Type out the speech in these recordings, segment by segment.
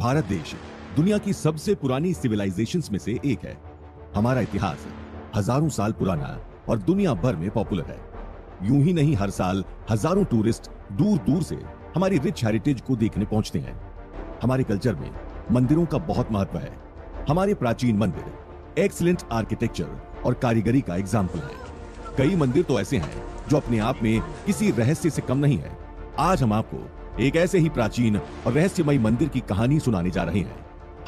भारत देश दुनिया की सबसे पुरानी सिविलाइजेशंस में से एक है। हमारा इतिहास हजारों साल पुराना और दुनिया भर में पॉपुलर है। यूं ही नहीं, हर साल हजारों टूरिस्ट दूर दूर से हमारी रिच हेरिटेज को देखने पहुंचते हैं। हमारे कल्चर में मंदिरों का बहुत महत्व है। हमारे प्राचीन मंदिर एक्सीलेंट आर्किटेक्चर और कारीगरी का एग्जाम्पल है। कई मंदिर तो ऐसे हैं जो अपने आप में किसी रहस्य से कम नहीं है। आज हम आपको एक ऐसे ही प्राचीन और रहस्यमयी मंदिर की कहानी सुनाने जा रहे हैं।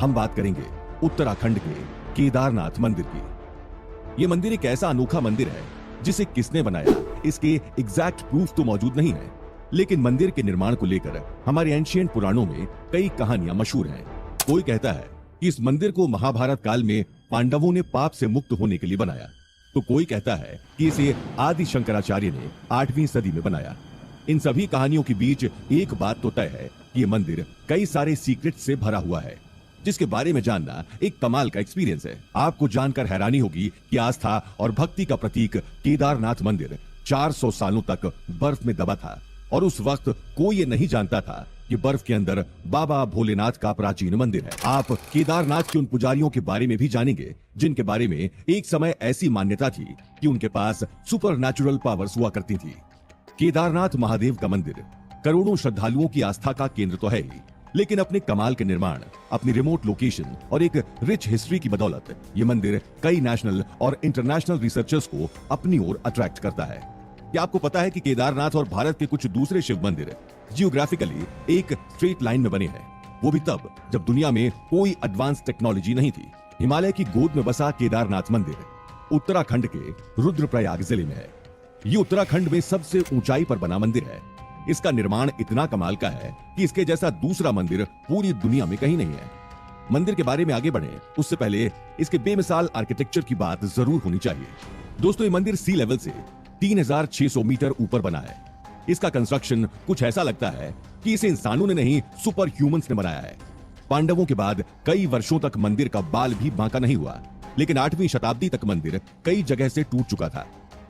हम बात करेंगे उत्तराखंड के केदारनाथ मंदिर की। यह मंदिर एक ऐसा अनोखा मंदिर है जिसे किसने बनाया इसके एग्जैक्ट प्रूफ तो मौजूद नहीं है, लेकिन मंदिर के निर्माण को लेकर हमारे एंशिएंट पुराणों में कई कहानियां मशहूर हैं। कोई कहता है कि इस मंदिर को महाभारत काल में पांडवों ने पाप से मुक्त होने के लिए बनाया, तो कोई कहता है कि इसे आदि शंकराचार्य ने 8वीं सदी में बनाया। इन सभी कहानियों के बीच एक बात तो तय है कि यह मंदिर कई सारे सीक्रेट से भरा हुआ है, जिसके बारे में जानना एक कमाल का एक्सपीरियंस है। आपको जानकर हैरानी होगी कि आस्था और भक्ति का प्रतीक केदारनाथ मंदिर 400 सालों तक बर्फ में दबा था, और उस वक्त कोई ये नहीं जानता था कि बर्फ के अंदर बाबा भोलेनाथ का प्राचीन मंदिर है। आप केदारनाथ के उन पुजारियों के बारे में भी जानेंगे जिनके बारे में एक समय ऐसी मान्यता थी कि उनके पास सुपरनैचुरल पावर्स हुआ करती थी। केदारनाथ महादेव का मंदिर करोड़ों श्रद्धालुओं की आस्था का केंद्र तो है ही, लेकिन अपने कमाल के निर्माण, अपनी रिमोट लोकेशन और एक रिच हिस्ट्री की बदौलत ये मंदिर कई नेशनल और इंटरनेशनल रिसर्चर्स को अपनी ओर अट्रैक्ट करता है। क्या आपको पता है कि केदारनाथ और भारत के कुछ दूसरे शिव मंदिर जियोग्राफिकली एक स्ट्रेट लाइन में बने हैं, वो भी तब जब दुनिया में कोई एडवांस टेक्नोलॉजी नहीं थी। हिमालय की गोद में बसा केदारनाथ मंदिर उत्तराखंड के रुद्रप्रयाग जिले में है। ये उत्तराखंड में सबसे ऊंचाई पर बना मंदिर है। इसका निर्माण इतना कमाल का है कि इसके जैसा दूसरा मंदिर पूरी दुनिया में कहीं नहीं है। मंदिर के बारे में आगे बढ़े उससे पहले इसके बेमिसाल आर्किटेक्चर की बात जरूर होनी चाहिए। दोस्तों, ये मंदिर सी लेवल से 3600 मीटर ऊपर बना है। इसका कंस्ट्रक्शन कुछ ऐसा लगता है कि इसे इंसानों ने नहीं, सुपर ह्यूमंस ने बनाया है। पांडवों के बाद कई वर्षों तक मंदिर का बाल भी बांका नहीं हुआ, लेकिन 8वीं शताब्दी तक मंदिर कई जगह से टूट चुका था।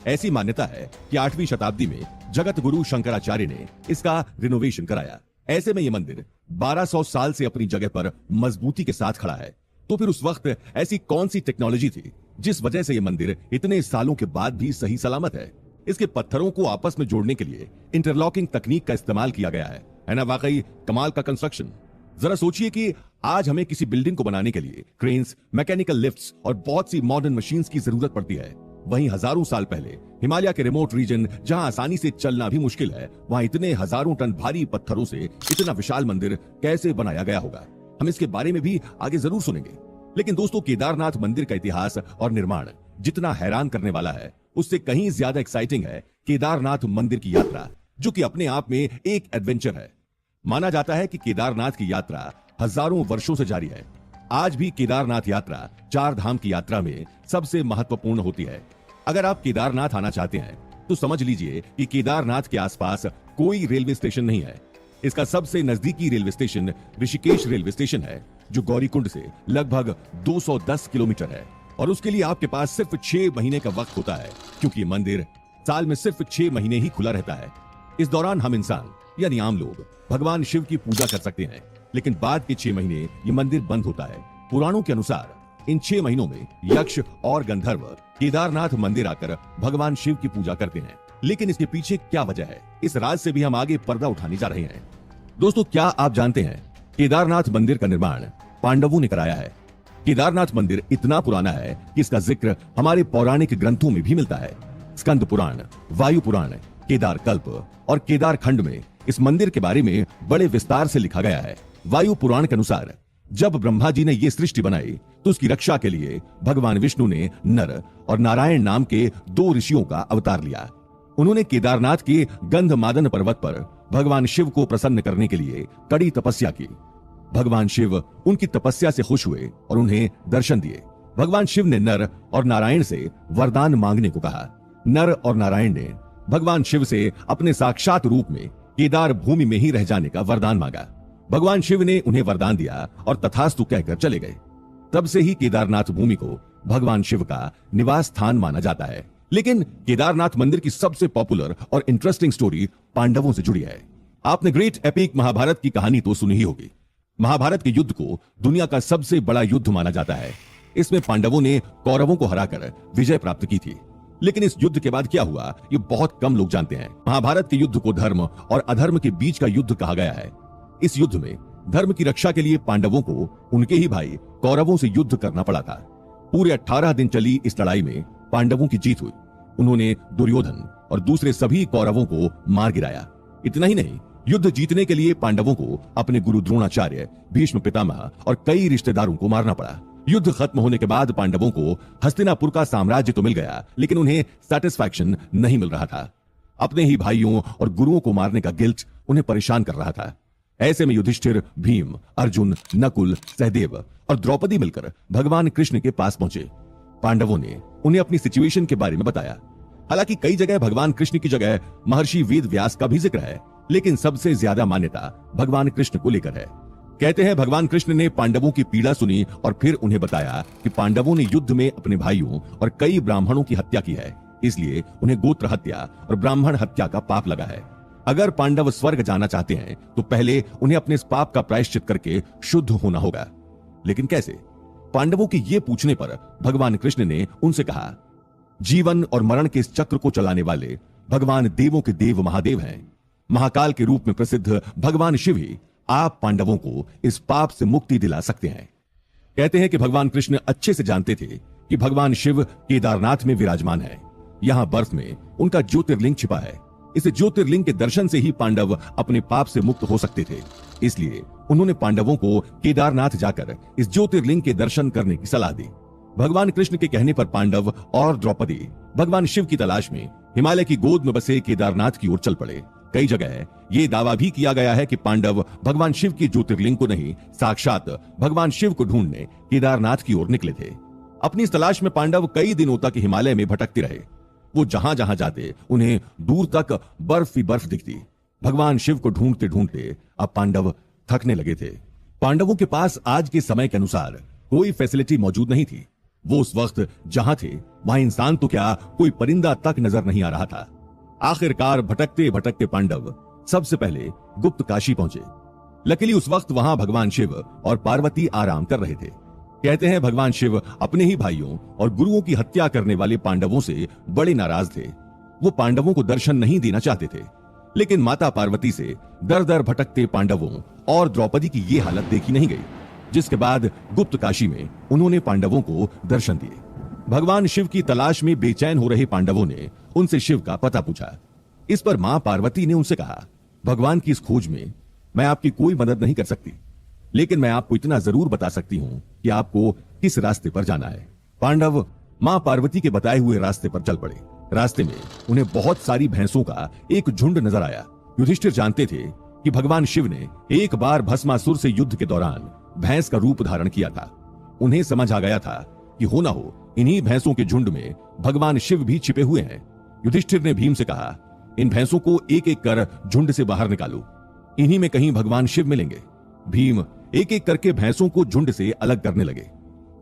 ऐसी मान्यता है कि 8वीं शताब्दी में जगत गुरु शंकराचार्य ने इसका रिनोवेशन कराया। ऐसे में यह मंदिर 1200 साल से अपनी जगह पर मजबूती के साथ खड़ा है। तो फिर उस वक्त ऐसी कौन सी टेक्नोलॉजी थी जिस वजह से यह मंदिर इतने सालों के बाद भी सही सलामत है? इसके पत्थरों को आपस में जोड़ने के लिए इंटरलॉकिंग तकनीक का इस्तेमाल किया गया है ना? वाकई कमाल का कंस्ट्रक्शन। जरा सोचिए कि आज हमें किसी बिल्डिंग को बनाने के लिए क्रेन्स, मैकेनिकल लिफ्ट्स और बहुत सी मॉडर्न मशीन्स की जरूरत पड़ती है। वहीं हजारों साल पहले हिमालय के रिमोट रीजन, जहां आसानी से चलना भी मुश्किल है, वहां इतने हजारों टन भारी पत्थरों से इतना विशाल मंदिर कैसे बनाया गया होगा? हम इसके बारे में भी आगे जरूर सुनेंगे। लेकिन दोस्तों, केदारनाथ मंदिर का इतिहास और निर्माण जितना हैरान करने वाला है, उससे कहीं ज्यादा एक्साइटिंग है केदारनाथ मंदिर की यात्रा, जो कि अपने आप में एक एडवेंचर है। माना जाता है कि केदारनाथ की यात्रा हजारों वर्षों से जारी है। आज भी केदारनाथ यात्रा 4 धाम की यात्रा में सबसे महत्वपूर्ण होती है। अगर आप केदारनाथ आना चाहते हैं तो समझ लीजिए कि केदारनाथ के आसपास कोई रेलवे स्टेशन नहीं है। इसका सबसे नजदीकी railway station Rishikesh railway station है, जो गौरीकुंड से लगभग 210 किलोमीटर है, और उसके लिए आपके पास सिर्फ 6 महीने का वक्त होता है, क्योंकि ये मंदिर साल में सिर्फ 6 महीने ही खुला रहता है। इस दौरान हम इंसान यानी आम लोग भगवान शिव की पूजा कर सकते हैं, लेकिन बाद के 6 महीने ये मंदिर बंद होता है। पुराणों के अनुसार इन 6 महीनों में यक्ष और गंधर्व केदारनाथ मंदिर आकर भगवान शिव की पूजा करते हैं। लेकिन इसके पीछे क्या वजह है, इस राज से भी हम आगे पर्दा उठाने जा रहे हैं। दोस्तों, क्या आप जानते हैं केदारनाथ मंदिर का निर्माण पांडवों ने कराया है? केदारनाथ मंदिर इतना पुराना है कि इसका जिक्र हमारे पौराणिक ग्रंथों में भी मिलता है। स्कंद पुराण, वायु पुराण, केदार कल्प और केदार खंड में इस मंदिर के बारे में बड़े विस्तार से लिखा गया है। वायु पुराण के अनुसार जब ब्रह्मा जी ने यह सृष्टि बनाई तो उसकी रक्षा के लिए भगवान विष्णु ने नर और नारायण नाम के 2 ऋषियों का अवतार लिया। उन्होंने केदारनाथ के गंधमादन पर्वत पर भगवान शिव को प्रसन्न करने के लिए कड़ी तपस्या की। भगवान शिव उनकी तपस्या से खुश हुए और उन्हें दर्शन दिए। भगवान शिव ने नर और नारायण से वरदान मांगने को कहा। नर और नारायण ने भगवान शिव से अपने साक्षात रूप में केदार भूमि में ही रह जाने का वरदान मांगा। भगवान शिव ने उन्हें वरदान दिया और तथास्तु कहकर चले गए। तब से ही केदारनाथ भूमि को भगवान शिव का निवास स्थान माना जाता है। लेकिन केदारनाथ मंदिर की सबसे पॉपुलर और इंटरेस्टिंग स्टोरी पांडवों से जुड़ी है। आपने ग्रेट एपिक महाभारत की कहानी तो सुनी ही होगी। महाभारत के युद्ध को दुनिया का सबसे बड़ा युद्ध माना जाता है। इसमें पांडवों ने कौरवों को हराकर विजय प्राप्त की थी। लेकिन इस युद्ध के बाद क्या हुआ, ये बहुत कम लोग जानते हैं। महाभारत के युद्ध को धर्म और अधर्म के बीच का युद्ध कहा गया है। इस युद्ध में धर्म की रक्षा के लिए पांडवों को उनके ही भाई कौरवों से युद्ध करना पड़ा था। पूरे 18 दिन चली इस लड़ाई में पांडवों की जीत हुई। उन्होंने दुर्योधन और दूसरे सभी कौरवों को मार गिराया। इतना ही नहीं, युद्ध जीतने के लिए पांडवों को अपने गुरु द्रोणाचार्य, भीष्म पितामह और कई रिश्तेदारों को मारना पड़ा। युद्ध खत्म होने के बाद पांडवों को हस्तिनापुर का साम्राज्य तो मिल गया, लेकिन उन्हें सेटिस्फैक्शन नहीं मिल रहा था। अपने ही भाइयों और गुरुओं को मारने का गिल्ट उन्हें परेशान कर रहा था। ऐसे में युधिष्ठिर, भीम, अर्जुन, नकुल, सहदेव और द्रौपदी मिलकर भगवान कृष्ण के पास पहुंचे। पांडवों ने उन्हें अपनी सिचुएशन के बारे में बताया। हालांकि कई जगह भगवान कृष्ण की जगह महर्षि वेद व्यास का भी जिक्र है, लेकिन सबसे ज्यादा मान्यता भगवान कृष्ण को लेकर है। कहते हैं भगवान कृष्ण ने पांडवों की पीड़ा सुनी और फिर उन्हें बताया कि पांडवों ने युद्ध में अपने भाइयों और कई ब्राह्मणों की हत्या की है, इसलिए उन्हें गोत्र हत्या और ब्राह्मण हत्या का पाप लगा है। अगर पांडव स्वर्ग जाना चाहते हैं तो पहले उन्हें अपने इस पाप का प्रायश्चित करके शुद्ध होना होगा। लेकिन कैसे? पांडवों के ये पूछने पर भगवान कृष्ण ने उनसे कहा, जीवन और मरण के इस चक्र को चलाने वाले भगवान देवों के देव महादेव हैं। महाकाल के रूप में प्रसिद्ध भगवान शिव ही आप पांडवों को इस पाप से मुक्ति दिला सकते हैं। कहते हैं कि भगवान कृष्ण अच्छे से जानते थे कि भगवान शिव केदारनाथ में विराजमान है। यहां बर्फ में उनका ज्योतिर्लिंग छिपा है। इस ज्योतिर्लिंग के दर्शन से ही पांडव अपने पाप से मुक्त हो सकते थे। इसलिए उन्होंने पांडवों को केदारनाथ जाकर इस ज्योतिर्लिंग के दर्शन करने की सलाह दी। भगवान कृष्ण के कहने पर पांडव और द्रौपदी भगवान शिव की तलाश में हिमालय की गोद में बसे केदारनाथ की ओर चल पड़े। कई जगह ये दावा भी किया गया है कि पांडव भगवान शिव की ज्योतिर्लिंग को नहीं, साक्षात भगवान शिव को ढूंढने केदारनाथ की ओर निकले थे। अपनी इस तलाश में पांडव कई दिनों तक हिमालय में भटकते रहे। वो जहां जहां जाते उन्हें दूर तक बर्फ ही बर्फ दिखती। भगवान शिव को ढूंढते ढूंढते अब पांडव थकने लगे थे। पांडवों के पास आज के समय के अनुसार कोई फैसिलिटी मौजूद नहीं थी। वो उस वक्त जहां थे वहां इंसान तो क्या, कोई परिंदा तक नजर नहीं आ रहा था। आखिरकार भटकते भटकते पांडव सबसे पहले गुप्त काशी पहुंचे। लकीली उस वक्त वहां भगवान शिव और पार्वती आराम कर रहे थे। कहते हैं भगवान शिव अपने ही भाइयों और गुरुओं की हत्या करने वाले पांडवों से बड़े नाराज थे। वो पांडवों को दर्शन नहीं देना चाहते थे। लेकिन माता पार्वती से दर दर भटकते पांडवों और द्रौपदी की ये हालत देखी नहीं गई, जिसके बाद गुप्त काशी में उन्होंने पांडवों को दर्शन दिए। भगवान शिव की तलाश में बेचैन हो रहे पांडवों ने उनसे शिव का पता पूछा। इस पर मां पार्वती ने उनसे कहा, भगवान की इस खोज में मैं आपकी कोई मदद नहीं कर सकती, लेकिन मैं आपको इतना जरूर बता सकती हूं कि आपको किस रास्ते पर जाना है। पांडव मां पार्वती के बताए हुए रास्ते पर चल पड़े। रास्ते में उन्हें बहुत सारी भैंसों का एक झुंड नजर आया। युधिष्ठिर जानते थे कि भगवान शिव ने एक बार भस्मासुर से युद्ध के दौरान भैंस का रूप धारण किया था। उन्हें समझ आ गया था कि हो ना हो इन्हीं भैंसों के झुंड में भगवान शिव भी छिपे हुए हैं। युधिष्ठिर ने भीम से कहा, इन भैंसों को एक एक कर झुंड से बाहर निकालो, इन्हीं में कहीं भगवान शिव मिलेंगे। भीम एक एक करके भैंसों को झुंड से अलग करने लगे।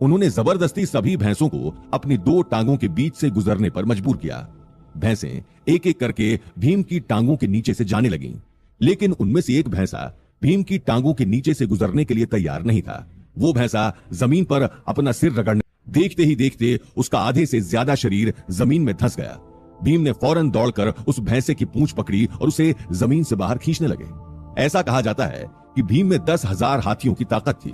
उन्होंने जबरदस्ती सभी भैंसों को अपनी दो टांगों के बीच से गुजरने पर मजबूर किया। भैंसें एक एक करके भीम की टांगों के नीचे से जाने लगीं, लेकिन उनमें से एक भैंसा भीम की टांगों के नीचे से गुजरने के लिए तैयार नहीं था। वो भैंसा जमीन पर अपना सिर रगड़ने, देखते ही देखते उसका आधे से ज्यादा शरीर जमीन में धंस गया। भीम ने फौरन दौड़कर उस भैंसे की पूंछ पकड़ी और उसे जमीन से बाहर खींचने लगे। ऐसा कहा जाता है कि भीम में 10,000 हाथियों की ताकत थी।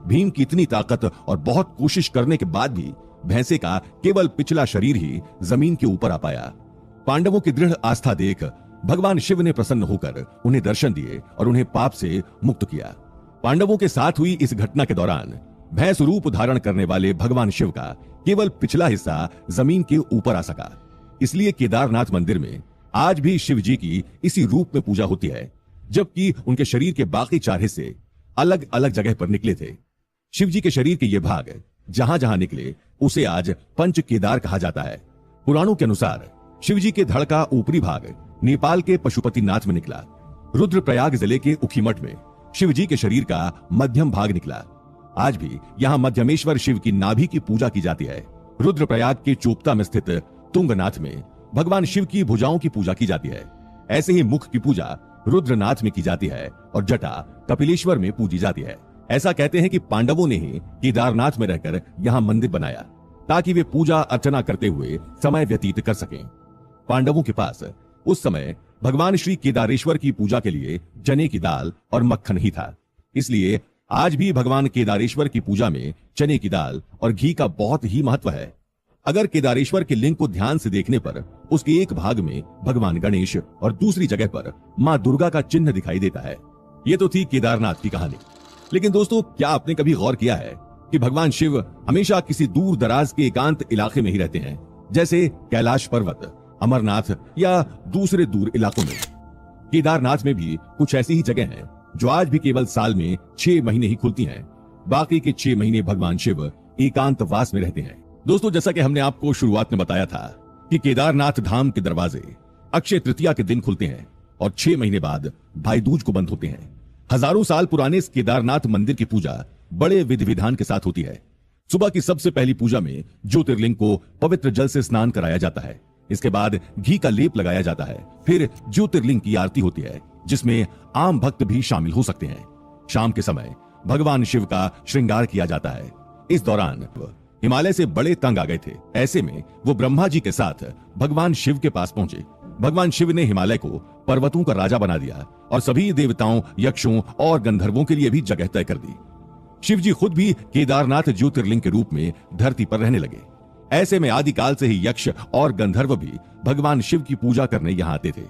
भीम की इतनी ताकत और बहुत कोशिश करने के बाद भी भैंसे का केवल पिछला शरीर ही जमीन के ऊपर आ पाया। पांडवों की दृढ़ आस्था देख भगवान शिव ने प्रसन्न होकर उन्हें दर्शन दिए और उन्हें पाप से मुक्त किया। पांडवों के साथ हुई इस घटना के दौरान भैंस रूप धारण करने वाले भगवान शिव का केवल पिछला हिस्सा जमीन के ऊपर आ सका। इसलिए केदारनाथ मंदिर में आज भी शिव जी की इसी रूप में पूजा होती है, जबकि उनके शरीर के बाकी 4 हिस्से अलग अलग जगह पर निकले थे। शिव जी के शरीर के ये भाग जहां जहां निकले उसे आज पंच केदार कहा जाता है। पुराणों के अनुसार शिव जी के धड़ का ऊपरी भाग नेपाल के पशुपतिनाथ में निकला। रुद्रप्रयाग जिले के उखीमठ में शिव जी के शरीर का मध्यम भाग निकला। आज भी यहाँ मध्यमेश्वर शिव की नाभि की पूजा की जाती है। रुद्रप्रयाग के चोपता में स्थित तुंगनाथ में भगवान शिव की भुजाओं की पूजा की जाती है। ऐसे ही मुख की पूजा रुद्रनाथ में की जाती है और जटा कपिलेश्वर में पूजी जाती है। ऐसा कहते हैं कि पांडवों ने ही केदारनाथ में रहकर यहाँ मंदिर बनाया ताकि वे पूजा अर्चना करते हुए समय व्यतीत कर सकें। पांडवों के पास उस समय भगवान श्री केदारेश्वर की पूजा के लिए चने की दाल और मक्खन ही था। इसलिए आज भी भगवान केदारेश्वर की पूजा में चने की दाल और घी का बहुत ही महत्व है। अगर केदारेश्वर के लिंग को ध्यान से देखने पर उसके एक भाग में भगवान गणेश और दूसरी जगह पर मां दुर्गा का चिन्ह दिखाई देता है। ये तो थी केदारनाथ की कहानी। लेकिन दोस्तों, क्या आपने कभी गौर किया है कि भगवान शिव हमेशा किसी दूर दराज के एकांत इलाके में ही रहते हैं, जैसे कैलाश पर्वत, अमरनाथ या दूसरे दूर इलाकों में? केदारनाथ में भी कुछ ऐसी ही जगह हैं जो आज भी केवल साल में 6 महीने ही खुलती हैं। बाकी के 6 महीने भगवान शिव एकांतवास में रहते हैं। दोस्तों, जैसा कि हमने आपको शुरुआत में बताया था कि केदारनाथ धाम के दरवाजे अक्षय तृतीया के दिन खुलते हैं और 6 महीने बाद भाई दूज को बंद होते हैं। हजारों साल पुराने इस केदारनाथ मंदिर की पूजा बड़े विधि विधान के साथ होती है। सुबह की सबसे पहली पूजा में ज्योतिर्लिंग को पवित्र जल से स्नान कराया जाता है। इसके बाद घी का लेप लगाया जाता है। फिर ज्योतिर्लिंग की आरती होती है, जिसमें आम भक्त भी शामिल हो सकते हैं। शाम के समय भगवान शिव का श्रृंगार किया जाता है। इस दौरान हिमालय से बड़े तंग आ गए थे। ऐसे में वो ब्रह्मा जी के साथ भगवान शिव के पास पहुंचे। भगवान शिव ने हिमालय को पर्वतों का राजा बना दिया और सभी देवताओं, यक्षों और गंधर्वों के लिए भी जगह तय कर दी। शिव जी खुद भी केदारनाथ ज्योतिर्लिंग के रूप में धरती पर रहने लगे। ऐसे में आदिकाल से ही यक्ष और गंधर्व भी भगवान शिव की पूजा करने यहाँ आते थे।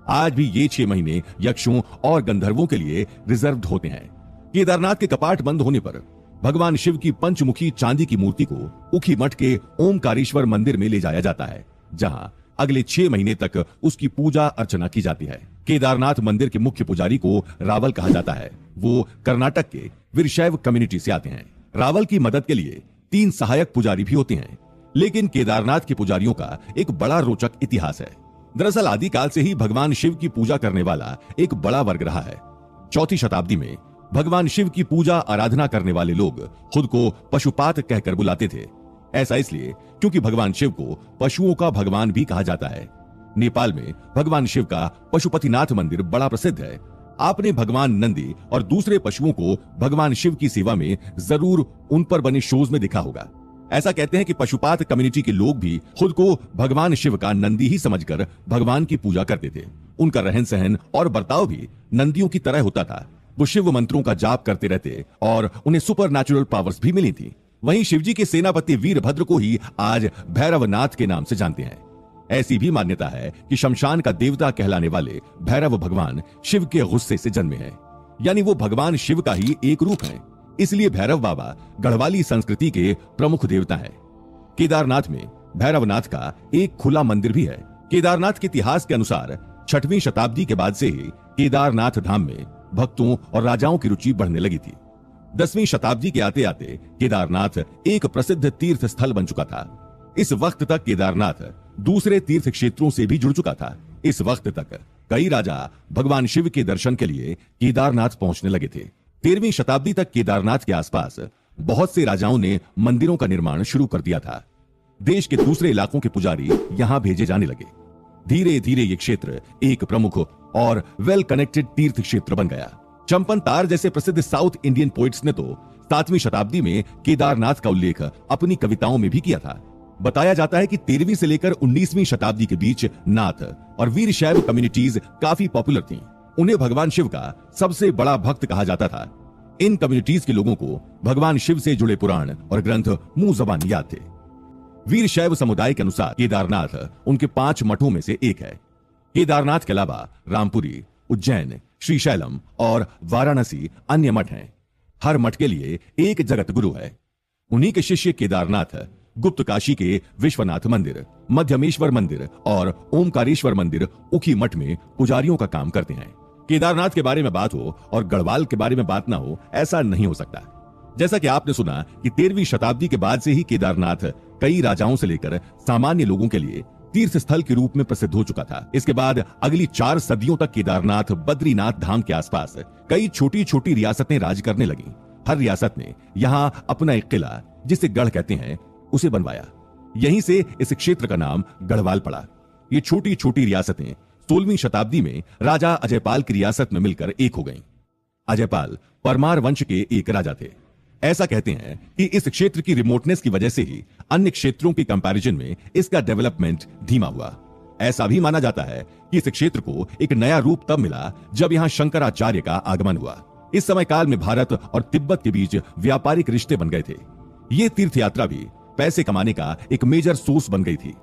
आज भी ये 6 महीने यक्षों और गंधर्वों के लिए रिजर्व्ड होते हैं। केदारनाथ के कपाट बंद होने पर भगवान शिव की पंचमुखी चांदी की मूर्ति को उखीमठ के ओमकारेश्वर मंदिर में ले जाया जाता है, जहां अगले 6 महीने तक उसकी पूजा अर्चना की जाती है। केदारनाथ मंदिर के मुख्य पुजारी को रावल कहा जाता है। वो कर्नाटक के वीरशैव कम्युनिटी से आते हैं। रावल की मदद के लिए 3 सहायक पुजारी भी होते हैं। लेकिन केदारनाथ के पुजारियों का एक बड़ा रोचक इतिहास है। दरअसल आदिकाल से ही भगवान शिव की पूजा करने वाला एक बड़ा वर्ग रहा है। 4वीं शताब्दी में भगवान शिव की पूजा आराधना करने वाले लोग खुद को पशुपात कहकर बुलाते थे। ऐसा इसलिए क्योंकि भगवान शिव को पशुओं का भगवान भी कहा जाता है। नेपाल में भगवान शिव का पशुपतिनाथ मंदिर बड़ा प्रसिद्ध है। आपने भगवान नंदी और दूसरे पशुओं को भगवान शिव की सेवा में जरूर उन पर बने शोज में देखा होगा। ऐसा कहते हैं कि पशुपात कम्युनिटी के लोग भी खुद को भगवान शिव का नंदी ही समझकर भगवान की पूजा करते थे। उनका रहन सहन और बर्ताव भी नंदियों की तरह होता था। वो शिव मंत्रों का जाप करते रहते और उन्हें सुपर नेचुरल पावर्स भी मिली थी। वहीं शिवजी के सेनापति वीरभद्र को ही आज भैरवनाथ के नाम से जानते हैं। ऐसी भी मान्यता है कि शमशान का देवता कहलाने वाले भैरव भगवान शिव के गुस्से से जन्मे हैं, यानी वो भगवान शिव का ही एक रूप है। इसलिए भैरव बाबा गढ़वाली संस्कृति के प्रमुख देवता हैं। केदारनाथ में भैरवनाथ का एक खुला मंदिर भी है। केदारनाथ के इतिहास के अनुसार 6वीं शताब्दी के बाद से ही केदारनाथ धाम में भक्तों और राजाओं की रुचि बढ़ने लगी थी। 10वीं शताब्दी के आते आते केदारनाथ एक प्रसिद्ध तीर्थ स्थल बन चुका था। इस वक्त तक केदारनाथ दूसरे तीर्थ क्षेत्रों से भी जुड़ चुका था। इस वक्त तक कई राजा भगवान शिव के दर्शन के लिए केदारनाथ पहुंचने लगे थे। 13वीं शताब्दी तक केदारनाथ के आसपास बहुत से राजाओं ने मंदिरों का निर्माण शुरू कर दिया था। देश के दूसरे इलाकों के पुजारी यहां भेजे जाने लगे। धीरे धीरे ये क्षेत्र एक प्रमुख और वेल कनेक्टेड तीर्थ क्षेत्र बन गया। चंपन तार जैसे प्रसिद्ध साउथ इंडियन पोइट्स ने तो 7वीं शताब्दी में केदारनाथ का उल्लेख अपनी कविताओं में भी किया था। बताया जाता है कि 13वीं से लेकर 19वीं शताब्दी के बीच नाथ और वीरशैव कम्युनिटीज काफी पॉपुलर थीं। उन्हें भगवान शिव का सबसे बड़ा भक्त कहा जाता था। इन कम्युनिटीज के लोगों को भगवान शिव से जुड़े पुराण और ग्रंथ मुंह जबान याद थे। वीरशैव समुदाय के अनुसार केदारनाथ उनके 5 मठों में से एक है। केदारनाथ के अलावा रामपुरी, उज्जैन, श्रीशैलम और वाराणसी अन्य मठ हैं। हर मठ के लिए एक जगत गुरु है। उन्हीं के शिष्य केदारनाथ गुप्त काशी के विश्वनाथ मंदिर, मध्यमेश्वर मंदिर और ओमकारेश्वर मंदिर उखी मठ में पुजारियों का काम करते हैं। केदारनाथ के बारे में बात हो और गढ़वाल के बारे में बात ना हो, ऐसा नहीं हो सकता। जैसा कि आपने सुना कि 13वीं शताब्दी के बाद से ही केदारनाथ कई राजाओं से लेकर सामान्य लोगों के लिए तीर्थ स्थल के रूप में प्रसिद्ध हो चुका था। इसके बाद अगली 4 सदियों तक केदारनाथ बद्रीनाथ धाम के आसपास कई छोटी छोटी रियासतें राज करने लगी। हर रियासत ने यहाँ अपना एक किला, जिसे गढ़ कहते हैं, उसे बनवाया। यहीं से इस क्षेत्र का नाम गढ़वाल पड़ा। ये छोटी छोटी रियासतें 16वीं शताब्दी में राजा अजयपाल की रियासत में मिलकर एक हो गईं। अजयपाल परमार वंश के एक राजा थे। ऐसा कहते हैं कि इस क्षेत्र की रिमोटनेस की वजह से ही अन्य क्षेत्रों के कंपैरिजन में इसका डेवलपमेंट धीमा हुआ। ऐसा भी माना जाता है कि इस क्षेत्र को एक नया रूप तब मिला जब यहां शंकराचार्य का आगमन हुआ। इस समय काल में भारत और तिब्बत के बीच व्यापारिक रिश्ते बन गए थे। ये तीर्थ यात्रा भी पैसे कमाने का एक मेजर सोर्स बन गई थी।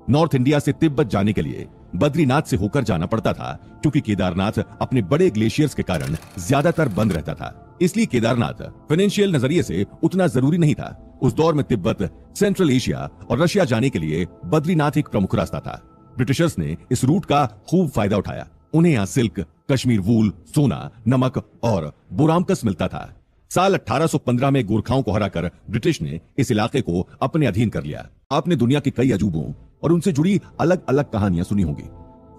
नॉर्थ इंडिया से तिब्बत जाने के लिए बद्रीनाथ से होकर जाना पड़ता था, क्योंकि केदारनाथ अपने बड़े ग्लेशियर्स के कारण ज्यादातर बंद रहता था। इसलिए केदारनाथ फाइनेंशियल नजरिए से उतना जरूरी नहीं था। उस दौर में तिब्बत, सेंट्रल एशिया और रशिया जाने के लिए बद्रीनाथ एक प्रमुख रास्ता था। ब्रिटिशर्स ने इस रूट का खूब फायदा उठाया। उन्हें यहाँ सिल्क, कश्मीर वूल, सोना, नमक और बोरामकस मिलता था। साल 1815 में गोरखाओं को हराकर ब्रिटिश ने इस इलाके को अपने अधीन कर लिया। आपने दुनिया के कई अजूबों और उनसे जुड़ी अलग अलग कहानियां सुनी होंगी।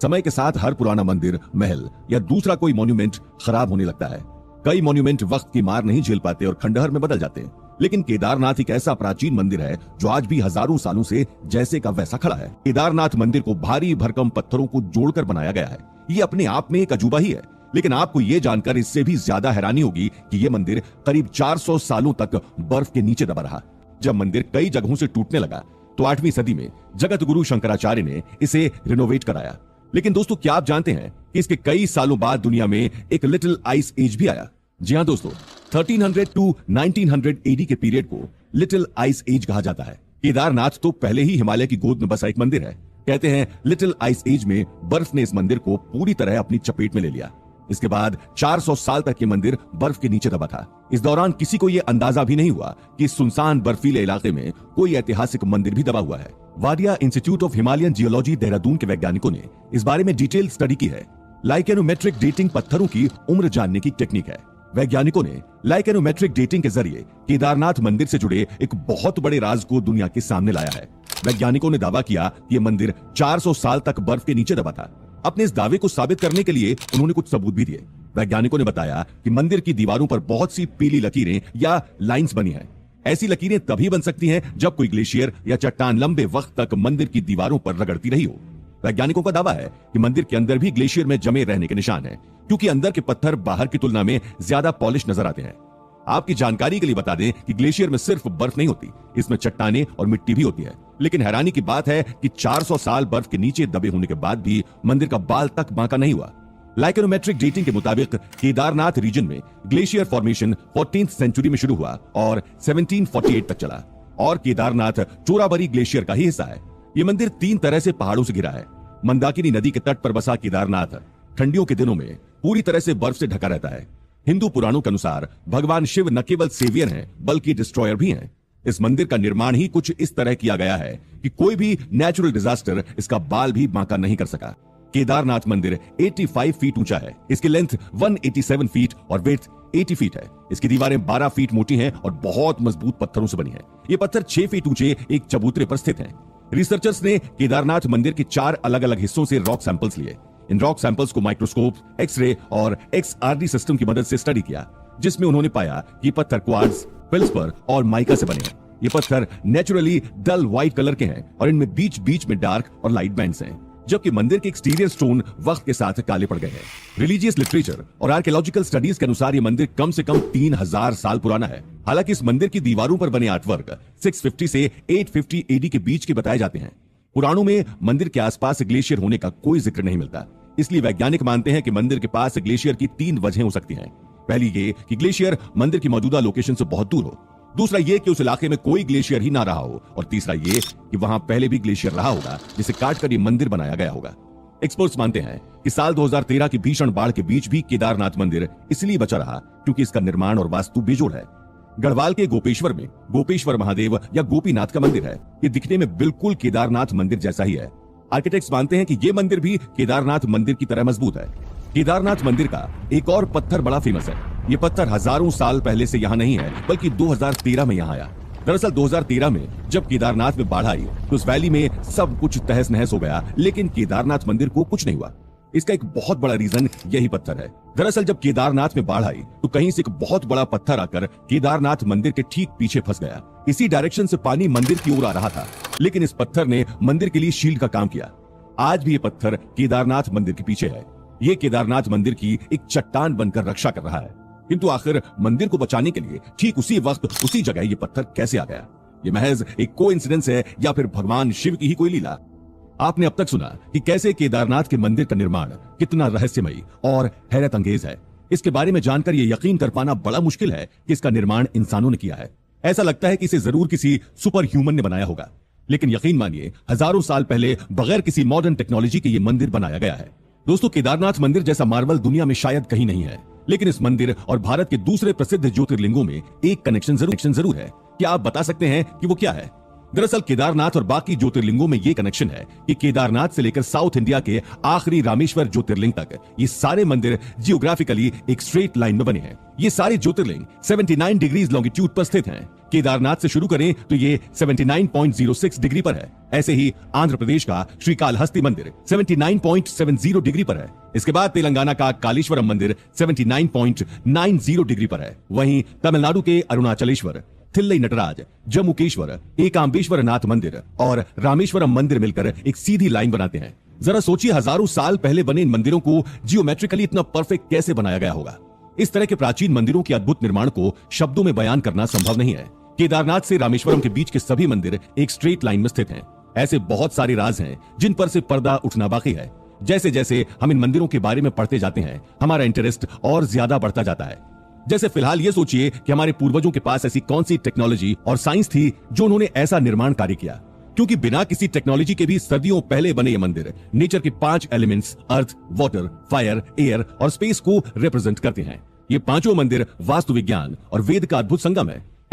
समय के साथ हर पुराना मंदिर, महल या दूसरा कोई मॉन्यूमेंट खराब होने लगता है। कई मॉन्यूमेंट वक्त की मार नहीं झेल पाते और खंडहर में बदल जाते हैं। लेकिन केदारनाथ एक ऐसा प्राचीन मंदिर है जो आज भी हजारों सालों से जैसे का वैसा खड़ा है। केदारनाथ मंदिर को भारी भरकम पत्थरों को जोड़कर बनाया गया है। ये अपने आप में एक अजूबा ही है। लेकिन आपको ये जानकर इससे भी ज्यादा हैरानी होगी कि यह मंदिर करीब 400 सालों तक बर्फ के नीचे दबा रहा। जब मंदिर कई जगहों से टूटने लगा तो 8वीं सदी में जगत गुरु शंकराचार्य ने इसे रिनोवेट कराया। लेकिन दोस्तों, क्या आप जानते हैं कि इसके कई सालों बाद दुनिया में एक लिटिल आइस एज भी आया? जी हां दोस्तों, 1300 टू 1900 एडी के पीरियड को लिटिल आइस एज कहा जाता है। केदारनाथ तो पहले ही हिमालय की गोद में बसा एक मंदिर है। कहते हैं लिटिल आइस एज में बर्फ ने इस मंदिर को पूरी तरह अपनी चपेट में ले लिया। इसके बाद 400 साल तक ये मंदिर बर्फ के नीचे दबा था। इस दौरान किसी को यह अंदाजा भी नहीं हुआ कि इस सुनसान बर्फीले इलाके में कोई ऐतिहासिक मंदिर भी दबा हुआ है। Wadia institute of Himalayan geology Dehradun के वैज्ञानिकों ने इस बारे में डिटेल स्टडी की है। लाइकेनोमेट्रिक डेटिंग पत्थरों की उम्र जानने की टेक्निक है। वैज्ञानिकों ने लाइकेनोमेट्रिक डेटिंग के जरिए केदारनाथ मंदिर से जुड़े एक बहुत बड़े राज को दुनिया के सामने लाया है। वैज्ञानिकों ने दावा किया कि यह मंदिर 400 साल तक बर्फ के नीचे दबा था। अपने इस दावे को साबित करने के लिए उन्होंने कुछ सबूत भी दिए। वैज्ञानिकों ने बताया कि मंदिर की दीवारों पर बहुत सी पीली लकीरें या लाइंस बनी हैं। ऐसी लकीरें तभी बन सकती हैं जब कोई ग्लेशियर या चट्टान लंबे वक्त तक मंदिर की दीवारों पर रगड़ती रही हो। वैज्ञानिकों का दावा है कि मंदिर के अंदर भी ग्लेशियर में जमे रहने के निशान हैं, क्योंकि अंदर के पत्थर बाहर की तुलना में ज्यादा पॉलिश नजर आते हैं। आपकी जानकारी के लिए बता दें कि ग्लेशियर में सिर्फ बर्फ नहीं होती, इसमें चट्टानें और मिट्टी भी होती है। लेकिन हैरानी की बात है कि 400 साल बर्फ के नीचे दबे होने के बाद भी मंदिर का बाल तक बांका नहीं हुआ। लाइकेनोमेट्रिक डेटिंग के मुताबिक केदारनाथ रीजन में ग्लेशियर फॉर्मेशन 14th सेंचुरी में शुरू हुआ और 1748 तक चला, और केदारनाथ चोराबरी ग्लेशियर का ही हिस्सा है। यह मंदिर 3 तरह से पहाड़ों से घिरा है। मंदाकिनी नदी के तट पर बसा केदारनाथ ठंडियों के दिनों में पूरी तरह से बर्फ से ढका रहता है। हिंदू पुराणों के अनुसार भगवान शिव न केवल सेवियर हैं बल्कि डिस्ट्रॉयर भी हैं। इस मंदिर का निर्माण ही कुछ इस तरह किया गया है कि कोई भी नेचुरल डिजास्टर इसका बाल भी बांका नहीं कर सका। केदारनाथ मंदिर 85 फीट ऊंचा है। इसकी लेंथ 187 फीट और विड्थ 80 फीट है। इसकी दीवारें 12 फीट मोटी हैं और बहुत मजबूत पत्थरों से बनी हैं। ये पत्थर 6 फीट ऊंचे एक चबूतरे पर स्थित हैं। रिसर्चर्स ने केदारनाथ मंदिर के 4 अलग अलग हिस्सों से रॉक सैंपल्स लिए। इन रॉक सैंपल्स को माइक्रोस्कोप, एक्सरे और XRD सिस्टम की मदद से स्टडी किया, जिसमें उन्होंने पाया कि पत्थर क्वार्ट्ज, फेल्सपर और माइका से बने हैं। ये पत्थर नेचुरली डल व्हाइट कलर के हैं और इनमें बीच बीच में डार्क और लाइट बैंड्स हैं, जबकि मंदिर के एक्सटीरियर स्टोन वक्त के साथ काले पड़ गए हैं। रिलीजियस लिटरेचर और आर्कियोलॉजिकल स्टडीज के अनुसार यह मंदिर कम से कम 3000 साल पुराना है। हालांकि इस मंदिर की दीवारों पर बने आर्टवर्क 650 से 850 एडी के बीच के बताए जाते हैं। पुराणों में मंदिर के आसपास ग्लेशियर होने का कोई जिक्र नहीं मिलता। इसलिए वैज्ञानिक मानते हैं कि मंदिर के पास ग्लेशियर की 3 वजहें हो सकती हैं। पहली ये कि ग्लेशियर मंदिर की मौजूदा लोकेशन से बहुत दूर हो, दूसरा ये कि उस इलाके में कोई ग्लेशियर ही ना रहा हो, और तीसरा ये कि वहां पहले भी ग्लेशियर रहा होगा जिसे काटकर ये मंदिर बनाया गया होगा। एक्सपर्ट्स मानते हैं कि साल 2013 की भीषण बाढ़ के बीच भी केदारनाथ मंदिर इसलिए बचा रहा क्योंकि इसका निर्माण और वास्तु बेजोड़ है। गढ़वाल के गोपेश्वर में गोपेश्वर महादेव या गोपीनाथ का मंदिर है। ये दिखने में बिल्कुल केदारनाथ मंदिर जैसा ही है। आर्किटेक्ट्स मानते हैं कि ये मंदिर भी केदारनाथ मंदिर की तरह मजबूत है। केदारनाथ मंदिर का एक और पत्थर बड़ा फेमस है। ये पत्थर हजारों साल पहले से यहाँ नहीं है, बल्कि 2013 में यहाँ आया। दरअसल 2013 में जब केदारनाथ में बाढ़ आई तो उस वैली में सब कुछ तहस नहस हो गया, लेकिन केदारनाथ मंदिर को कुछ नहीं हुआ। इसका एक बहुत बड़ा रीजन यही पत्थर है। दरअसल जब केदारनाथ में बाढ़ आई तो कहीं से एक बहुत बड़ा पत्थर आकर केदारनाथ मंदिर के ठीक पीछे फंस गया। इसी डायरेक्शन से पानी मंदिर की ओर आ रहा था, लेकिन इस पत्थर ने मंदिर के लिए शील्ड का काम किया। आज भी ये पत्थर केदारनाथ मंदिर के पीछे है। ये केदारनाथ मंदिर की एक चट्टान बनकर रक्षा कर रहा है। किंतु आखिर मंदिर को बचाने के लिए ठीक उसी वक्त उसी जगह ये पत्थर कैसे आ गया? ये महज एक कोइंसिडेंस है या फिर भगवान शिव की ही कोई लीला? आपने अब तक सुना कि कैसे केदारनाथ के मंदिर का निर्माण कितना रहस्यमयी और हैरत अंगेज है। इसके बारे में जानकर यह यकीन कर पाना बड़ा मुश्किल है कि इसका निर्माण इंसानों ने किया है। ऐसा लगता है कि इसे जरूर किसी सुपर ह्यूमन ने बनाया होगा, लेकिन यकीन मानिए हजारों साल पहले बगैर किसी मॉडर्न टेक्नोलॉजी के ये मंदिर बनाया गया है। दोस्तों, केदारनाथ मंदिर जैसा मार्वल दुनिया में शायद कहीं नहीं है, लेकिन इस मंदिर और भारत के दूसरे प्रसिद्ध ज्योतिर्लिंगों में एक कनेक्शन जरूर है। क्या आप बता सकते हैं कि वो क्या है? दरअसल केदारनाथ और बाकी ज्योतिर्लिंगों में ये कनेक्शन है कि केदारनाथ से लेकर साउथ इंडिया के आखिरी रामेश्वर ज्योतिर्लिंग तक ये सारे मंदिर जियोग्राफिकली एक स्ट्रेट लाइन में बने हैं। ये सारे ज्योतिर्लिंग 79 डिग्रीज लॉन्गिट्यूड पर स्थित हैं। केदारनाथ से शुरू करें तो ये 79.06 डिग्री पर है। ऐसे ही आंध्र प्रदेश का श्रीकालहस्ती मंदिर 79.70 डिग्री पर है। इसके बाद तेलंगाना का कालेश्वरम मंदिर 79.90 डिग्री पर है। वहीं तमिलनाडु के अरुणाचलेश्वर, थिल्लई नटराज, जम्मूकेश्वर, एकाम्बेश्वर नाथ मंदिर और रामेश्वरम मंदिर मिलकर एक सीधी लाइन बनाते हैं। जरा सोचिए, हजारों साल पहले बने इन मंदिरों को जियोमेट्रिकली इतना परफेक्ट कैसे बनाया गया होगा? इस तरह के प्राचीन मंदिरों के अद्भुत निर्माण को शब्दों में बयान करना संभव नहीं है। केदारनाथ से रामेश्वरम के बीच के सभी मंदिर एक स्ट्रेट लाइन में स्थित हैं। ऐसे बहुत सारे राज हैं जिन पर से पर्दा उठना बाकी है। जैसे जैसे हम इन मंदिरों के बारे में पढ़ते जाते हैं, हमारा इंटरेस्ट और ज्यादा बढ़ता जाता है। जैसे फिलहाल ये सोचिए कि हमारे पूर्वजों के पास ऐसी कौन सी टेक्नोलॉजी और साइंस थी जो उन्होंने ऐसा निर्माण कार्य किया, क्योंकि बिना किसी टेक्नोलॉजी के भी सदियों पहले बने ये मंदिर नेचर के 5 elements earth, water, fire, air और स्पेस को रिप्रेजेंट करते हैं। ये पांचों मंदिर वास्तु विज्ञान और वेद का अद्भुत संगम है।